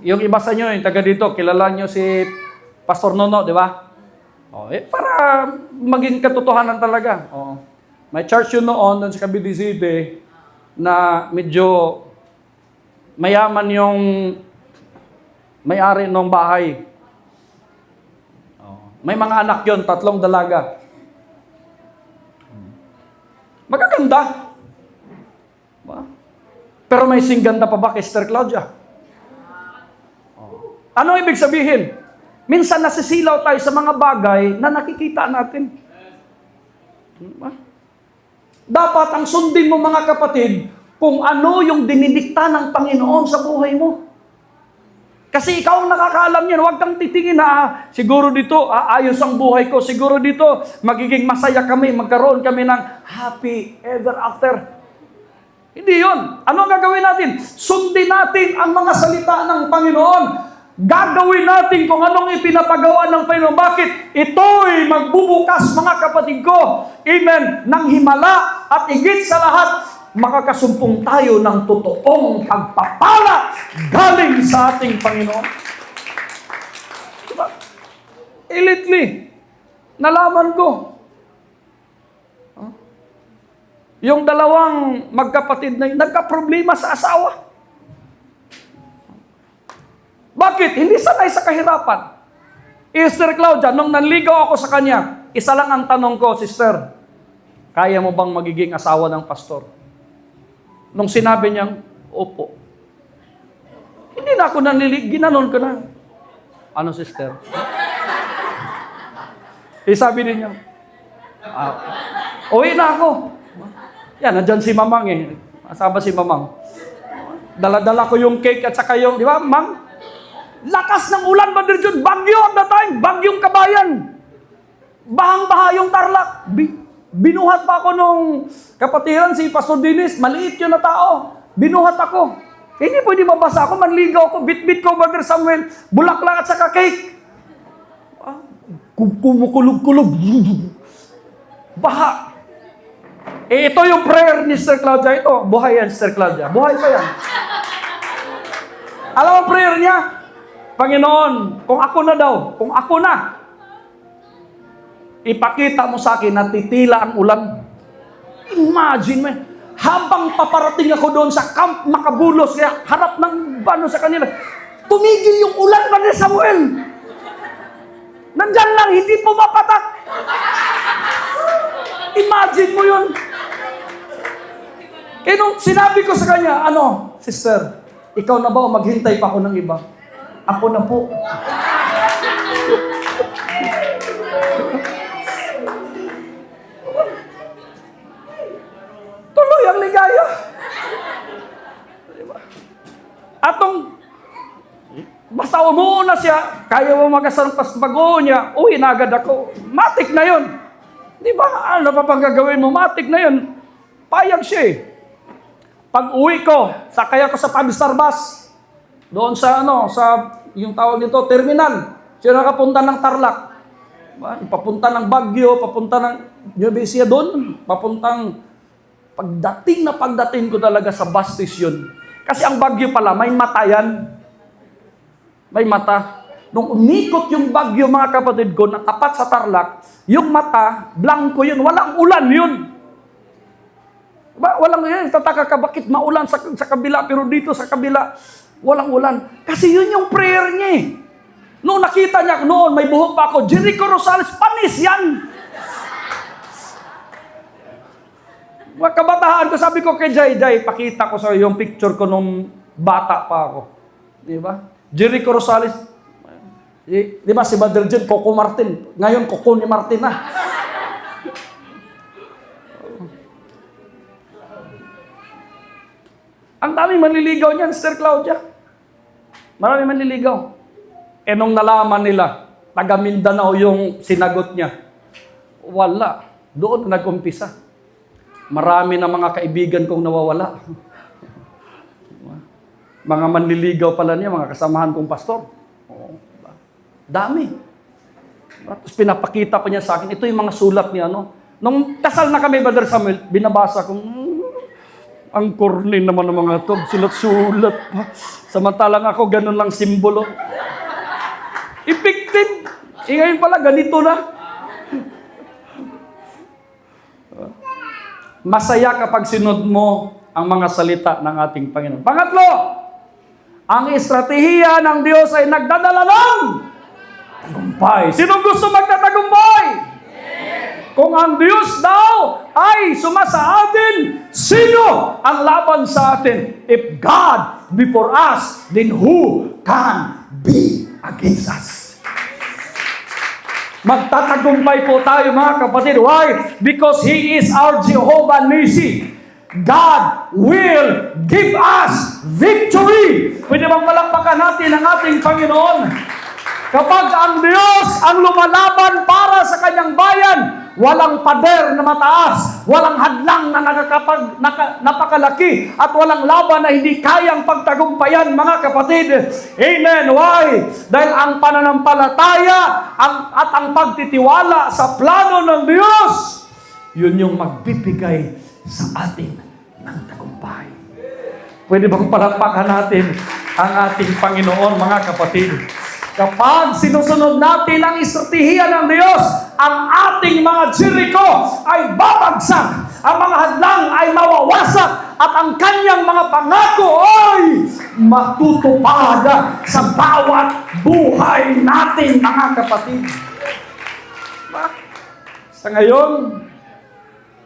Yung iba sa inyo, yung taga dito, kilala nyo si Pastor Nono, di ba? Para maging katotohanan talaga. May church yun noon sa Cavite City na medyo mayaman yung may-ari ng bahay. May mga anak yon, 3 dalaga. Magaganda. Ba? Pero may singganda pa ba kay Sister Claudia? Ano ibig sabihin? Minsan nasisilaw tayo sa mga bagay na nakikita natin. Ba? Dapat ang sundin mo mga kapatid kung ano yung dinidikta ng Panginoon sa buhay mo. Kasi ikaw ang nakakaalam yan. Huwag kang titingin na siguro dito ayos ang buhay ko. Siguro dito magiging masaya kami. Magkaroon kami ng happy ever after. Hindi yun. Ano ang gagawin natin? Sundin natin ang mga salita ng Panginoon. Gagawin natin kung anong ipinapagawa ng Panginoon. Bakit? Ito'y magbubukas, mga kapatid ko. Amen. Ng himala at higit sa lahat, makakasumpong tayo ng totoong pagpapala galing sa ating Panginoon. Diba? Lately, nalaman ko, yung dalawang magkapatid na nagka-problema sa asawa. Bakit? Hindi sanay sa kahirapan. Sister Claudia, nung nanligaw ako sa kanya, isa lang ang tanong ko, Sister, kaya mo bang magiging asawa ng pastor? Nung sinabi niyang, opo. Hindi na ako ginanon ko na. Ano, Sister? Sabi niya, uwi na ako. Yan, nandyan si Mamang eh. Asama si Mamang. Dala-dala ko yung cake at saka yung, di ba, Mang? Lakas ng ulan, Brother John. Bagyo at the time. Bagyong Kabayan. Bahang-baha yung Tarlac. Binuhat pa ako nung kapatiran si Pastor Dennis. Maliit yun na tao. Binuhat ako. Hindi pwede mabasa ako. Manligaw ako. Bit-bit ko, Brother Samuel. Bulaklak at saka cake. Kumukulog-kulog. Baha. Ito yung prayer ni Sister Claudia. Ito, buhay yan, Sister Claudia. Buhay pa yan. Alam mo prayer niya? Panginoon, kung ako na, ipakita mo sa akin na titila ang ulan. Imagine mo, habang paparating ako doon sa Camp Makabulos, kaya harap ng bano sa kanila, tumigil yung ulan, Brother Samuel. Nandyan lang, hindi pumapatak. Imagine mo yun. Kaya nung sinabi ko sa kanya, Sister, ikaw na ba o maghintay pa ako ng iba? Ako na po. Tuloy ang ligaya. Basta umuuna siya, kaya mo magasampas bago niya, uwi na agad ako. Matik na yun. Di ba? Ano pa pang gagawin mo? Matik na yun. Payag siya eh. Pag uwi ko, sakay ako sa 5-star bus. Doon sa yung tawag dito, terminal. Siya nakapunta ng Tarlac. Papunta ng Baguio, papunta ng Nueva Ecija doon. Pagdating ko talaga sa bus station. Kasi ang Baguio pala, may mata yan. May mata. Nung umikot yung Baguio, mga kapatid ko, na tapat sa Tarlac, yung mata, blanco yun, walang ulan yun. Walang yan, tataka ka, bakit maulan sa kabila, pero dito sa kabila, walang ulan. Kasi yun yung prayer niya eh. Noong nakita niya, noon may buhok pa ako, Jericho Rosales, panis yan! Kabataan ko, sabi ko kay Jai, pakita ko sa yung picture ko nung bata pa ako. Di ba? Jericho Rosales. Di ba si Brother John, Coco Martin. Ngayon, Coco ni Martin na. Ang daming manliligaw niyan, Sister Claudia. Maraming manliligaw. Nung nalaman nila, taga Mindanao yung sinagot niya, wala. Doon nag-umpisa. Marami na mga kaibigan kong nawawala. Mga manliligaw pala niya, mga kasamahan kong pastor. Oo. Dami. Tapos pinapakita pa niya sa akin, ito yung mga sulat niya, Nung kasal na kami, Brother Samuel, binabasa kong, ang corny naman ng mga to, sulat-sulat pa. Samantalang ako, ganun lang simbolo. Effective. Ngayon pala, ganito na. Masaya kapag sinod mo ang mga salita ng ating Panginoon. Pangatlo, ang estratehiya ng Diyos ay nagdadala ng tagumpay. Sinong gusto magtatagumpay? Kung ang Diyos daw ay sumasa atin, sino ang laban sa atin? If God be for us, then who can be against us? Magtatagumpay po tayo mga kapatid. Why? Because He is our Jehovah Nissi. God will give us victory. Pwede bang palakpakan natin ang ating Panginoon? Kapag ang Diyos ang lumalaban para sa kanyang bayan, walang pader na mataas, walang hadlang na napakalaki, at walang laban na hindi kayang pagtagumpayan, mga kapatid. Amen. Why? Dahil ang pananampalataya at ang pagtitiwala sa plano ng Diyos, yun yung magbibigay sa atin ng tagumpay. Pwede bang palakpakan natin ang ating Panginoon, mga kapatid? Kapag sinusunod natin ang estratehiya ng Diyos, ang ating mga Jericho ay babagsak, ang mga hadlang ay mawawasak, at ang kanyang mga pangako ay matutupad sa bawat buhay natin, mga kapatid. Sa ngayon,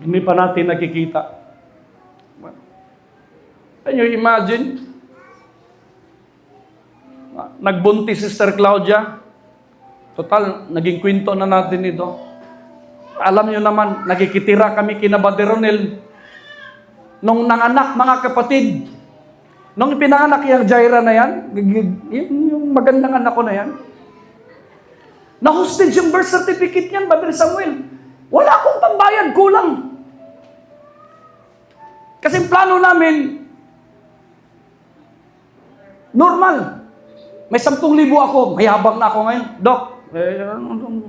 hindi pa natin nakikita. Can you imagine? Nagbuntis si Sister Claudia. Total, naging kwento na natin ito. Alam nyo naman, nakikitira kami kina Brother Ronel. Nung nanganak, mga kapatid, nung pinanganak yung Jaira na yan, yung magandang anak ko na yan, na-hostage yung birth certificate niyan, Brother Samuel. Wala akong pambayad, kulang. Kasi plano namin, normal. May 10,000 ako. Mayabang na ako ngayon. Dok,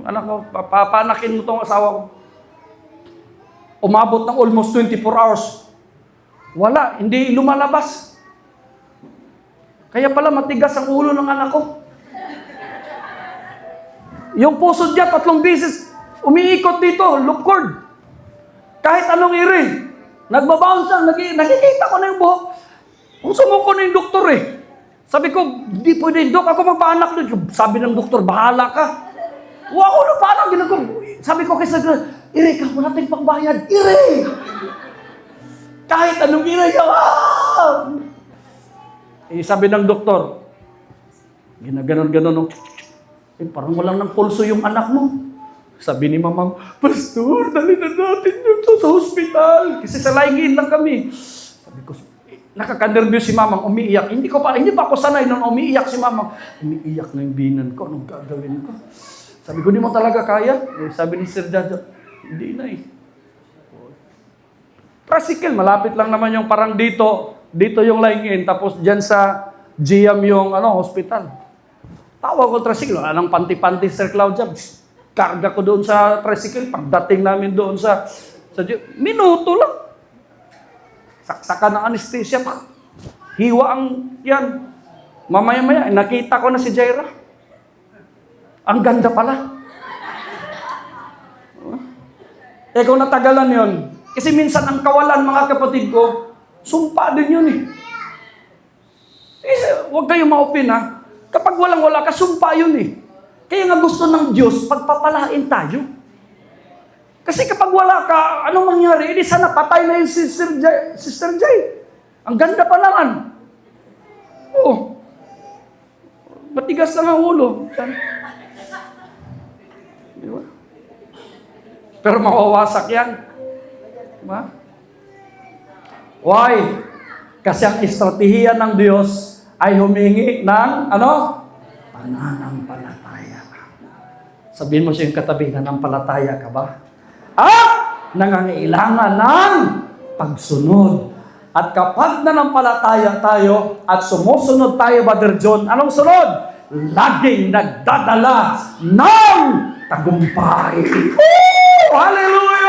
anak ko, papanakin mo itong asawa ko. Umabot ng almost 24 hours. Wala, hindi lumalabas. Kaya pala matigas ang ulo ng anak ko. Yung puso niya 3 beses umiikot dito, loop cord. Kahit anong iri. Nagbabounce lang, nakikita ko na yung buhok. Kung sumuko na yung doktor eh. Sabi ko, hindi pwede, Dok, ako magpaanak doon. Sabi ng doktor, bahala ka. Ako na paanak. Sabi ko kay Sagra, Ire, ka mo natin pangbayad. Ire! Kahit anong ire, sabi ng doktor, ginaganon-ganon, parang walang ng pulso yung anak mo. Sabi ni Mamang, Pastor, dali na natin yun sa hospital. Kasi sa lying-in lang kami. Sabi ko, nakaka-nervous si Mamang, umiiyak. Hindi pa ako sanay nung umiiyak si Mamang. Umiiyak na yung binan ko, anong gagawin ko? Sabi ko, di mo talaga kaya? Sabi ni Sir Jaja, hindi na eh. Tricycle, malapit lang naman yung parang dito yung lying-in, tapos dyan sa GM yung hospital. Tawag ko tricycle, wala nang panti-panti Sir Claudia. Karga ko doon sa tricycle, pagdating namin doon sa minuto lang. Saksakan ng anesthesia, hiwa ang yan. Mamaya-maya, nakita ko na si Jaira. Ang ganda pala. Kung natagalan yon, kasi minsan ang kawalan, mga kapatid ko, sumpa din yun eh. Huwag kayong ma-open ha. Kapag walang-wala ka, sumpa yun eh. Kaya nga gusto ng Diyos, pagpapalain tayo. Kasi kapag wala ka, anong mangyari? Hindi sana patay na yung Sister Jay. Ang ganda pa naman. Oo. Matigas lang ang ulo. Diba? Pero mawawasak yan. Diba? Why? Kasi ang estratehiya ng Diyos ay humingi ng, pananampalataya. Sabihin mo siya yung katabi, nanampalataya ka ba? At nangangailangan ng pagsunod. At kapag nanampalataya tayo at sumusunod tayo, Brother John, anong sunod? Laging nagdadala ng tagumpay. Hallelujah!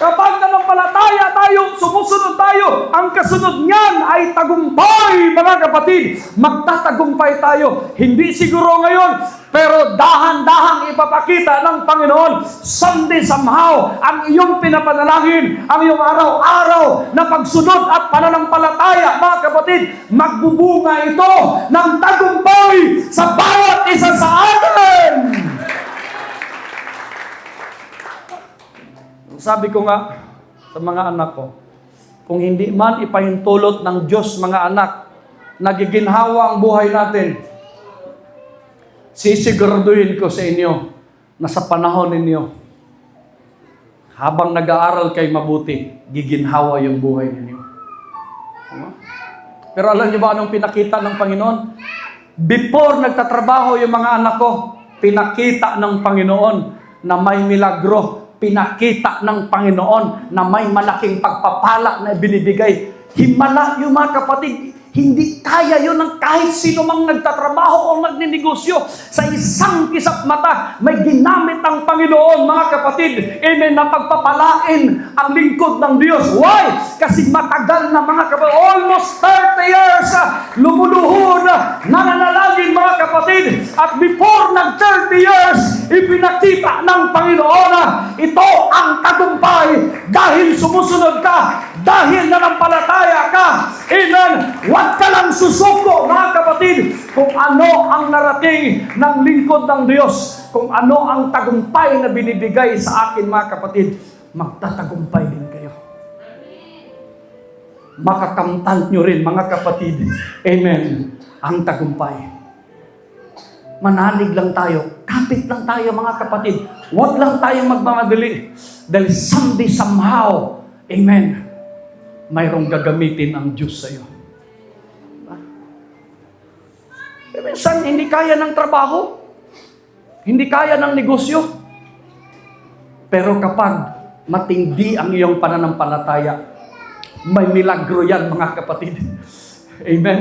Kapag nanampalataya tayo, sumusunod tayo, ang kasunod niyan ay tagumpay, mga kapatid. Magtatagumpay tayo. Hindi siguro ngayon, Pero dahan-dahang ipapakita ng Panginoon, someday somehow, ang iyong pinapanalangin, ang iyong araw-araw na pagsunod at pananampalataya, mga kapatid, magbubunga ito ng tagumpay sa bawat isa sa atin. Sabi ko nga sa mga anak ko, kung hindi man ipahintulot ng Diyos, mga anak, nagiginhawa ang buhay natin, sisiguraduhin ko sa inyo na sa panahon ninyo, habang nag-aaral kayo mabuti, giginhawa yung buhay ninyo. Pero alam niyo ba anong pinakita ng Panginoon? Before nagtatrabaho yung mga anak ko, pinakita ng Panginoon na may milagro. Pinakita ng Panginoon na may malaking pagpapala na binibigay. Himala yung mga kapatid, hindi kaya yun ng kahit sino mang nagtatrabaho o nagninegosyo. Sa isang kisap mata, may ginamit ang Panginoon, mga kapatid, na pagpapalain ang lingkod ng Diyos. Why? Kasi matagal na, mga kapatid, almost 30 years, lumuluhod, nananalangin, mga kapatid. At before nag-30 years, ipinakita ng Panginoon, ito ang tagumpay dahil sumusunod ka, dahil nanampalataya ka. Amen. Huwag ka lang susuko, mga kapatid, kung ano ang narating ng lingkod ng Diyos, kung ano ang tagumpay na binibigay sa akin, mga kapatid, magtatagumpay din kayo. Makakamtan nyo rin, mga kapatid. Amen. Ang tagumpay. Manalig lang tayo. Kapit lang tayo, mga kapatid. Huwag lang tayo magmamadali. Dahil someday, somehow, amen, mayroong gagamitin ang Diyos sa iyo. Minsan, hindi kaya ng trabaho. Hindi kaya ng negosyo. Pero kapag matindi ang iyong pananampalataya, may milagro yan, mga kapatid. Amen.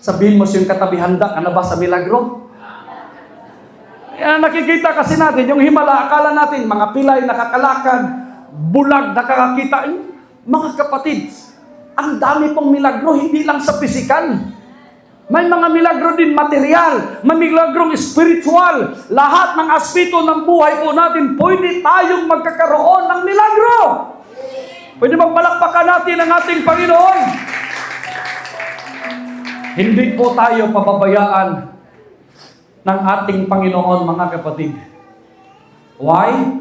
Sabihin mo sa iyong katabi, handa ka na ba sa milagro? Yan, nakikita kasi natin, yung himala, akala natin, mga pilay nakakalakad, bulag nakakakita. Mga kapatid, ang dami pong milagro, hindi lang sa pisikal. May mga milagro din material, may milagrong spiritual. Lahat ng aspeto ng buhay po natin, pwede tayong magkakaroon ng milagro. Pwede magpalakpakan natin ang ating Panginoon. Hindi po tayo pababayaan ng ating Panginoon, mga kapatid. Why?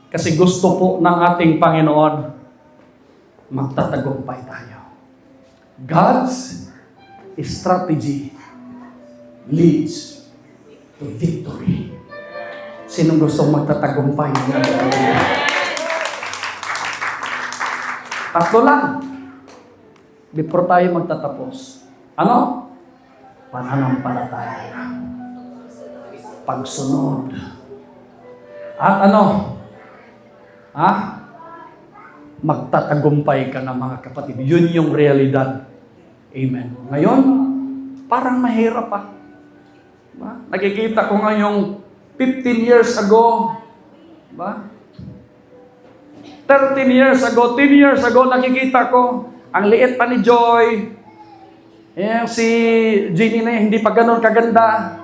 Kasi gusto po ng ating Panginoon magtatagumpay tayo. God's strategy leads to victory. Sinong gustong magtatagumpay? Tatlo lang. Before tayo magtatapos. Ano? Pananampalataya. Pagsunod. At ano? Magtatagumpay ka na, mga kapatid. Yun yung realidad. Amen. Ngayon, parang mahirap pa. Nakikita ko ngayong 15 years ago, 13 years ago, 10 years ago, nakikita ko, ang liit pa ni Joy, si Jenny na hindi pa ganun kaganda.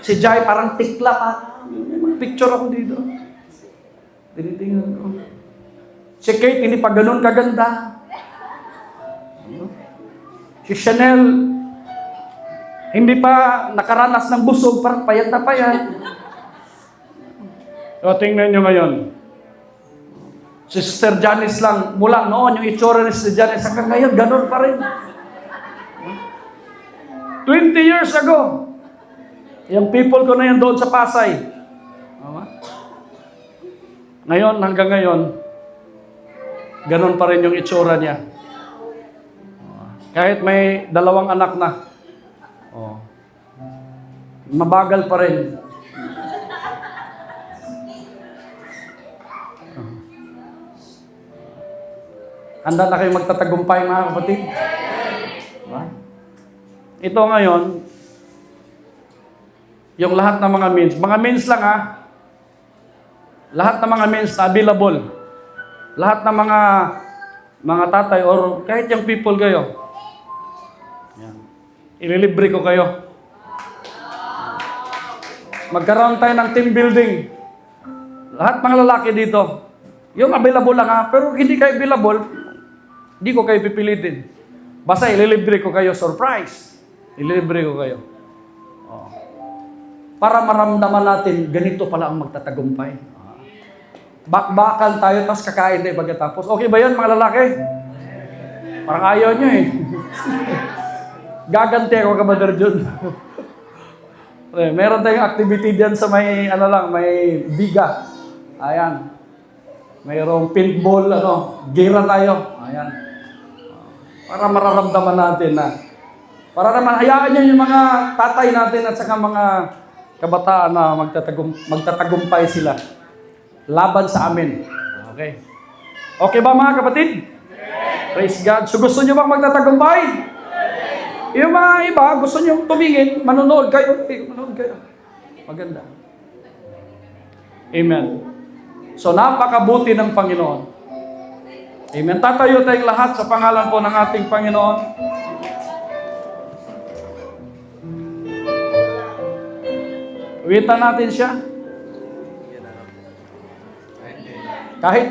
Si Jai parang tikla pa. May picture ako dito. Tinitingnan ko. Si Kate hindi pa ganun kaganda. Si Chanel, hindi pa nakaranas ng busog, parang payat na payat. O, tingnan nyo ngayon. Si Sister Janice lang, mula noon, yung itsura ni Sister Janice, hanggang ngayon, ganun pa rin. 20 years ago, yung people ko na yan doon sa Pasay. Ngayon, hanggang ngayon, ganun pa rin yung itsura niya. Kahit may 2 anak na. Mabagal pa rin. Handa na kayo magtatagumpay, mga kapatid? Ito ngayon, yung lahat ng mga means lang lahat ng mga means na available. Lahat ng mga tatay or kahit yung people kayo. Yan. Ililibre ko kayo. Magkaroon tayo ng team building. Lahat mga lalaki dito. Yung available lang ha, pero hindi kayo available, hindi ko kayo pipilitin. Basta ililibre ko kayo, surprise. Ililibre ko kayo. Oh. Para maramdaman natin, ganito pala ang magtatagumpay. Bakbakan tayo, tapos kakain tayo pagkatapos. Okay ba yan mga lalaki? Parang ayaw nyo eh. Gaganti ako kamadar dyan. Meron tayong activity dyan sa may, may biga. Ayan. Mayroong paintball, gira tayo. Ayan. Para mararamdaman natin na. Para naman, hayaan nyo yung mga tatay natin at saka mga kabataan na magtatagumpay sila. Laban sa amin. Okay. Okay ba mga kapatid? Praise God. So gusto nyo bang magtatagumpay? Yung mga iba, gusto nyo tumingin, manonood kayo. Manonood kayo. Maganda. Amen. So, napakabuti ng Panginoon. Amen. Tatayo tayong lahat sa pangalan po ng ating Panginoon. Uwitan natin siya. Kahit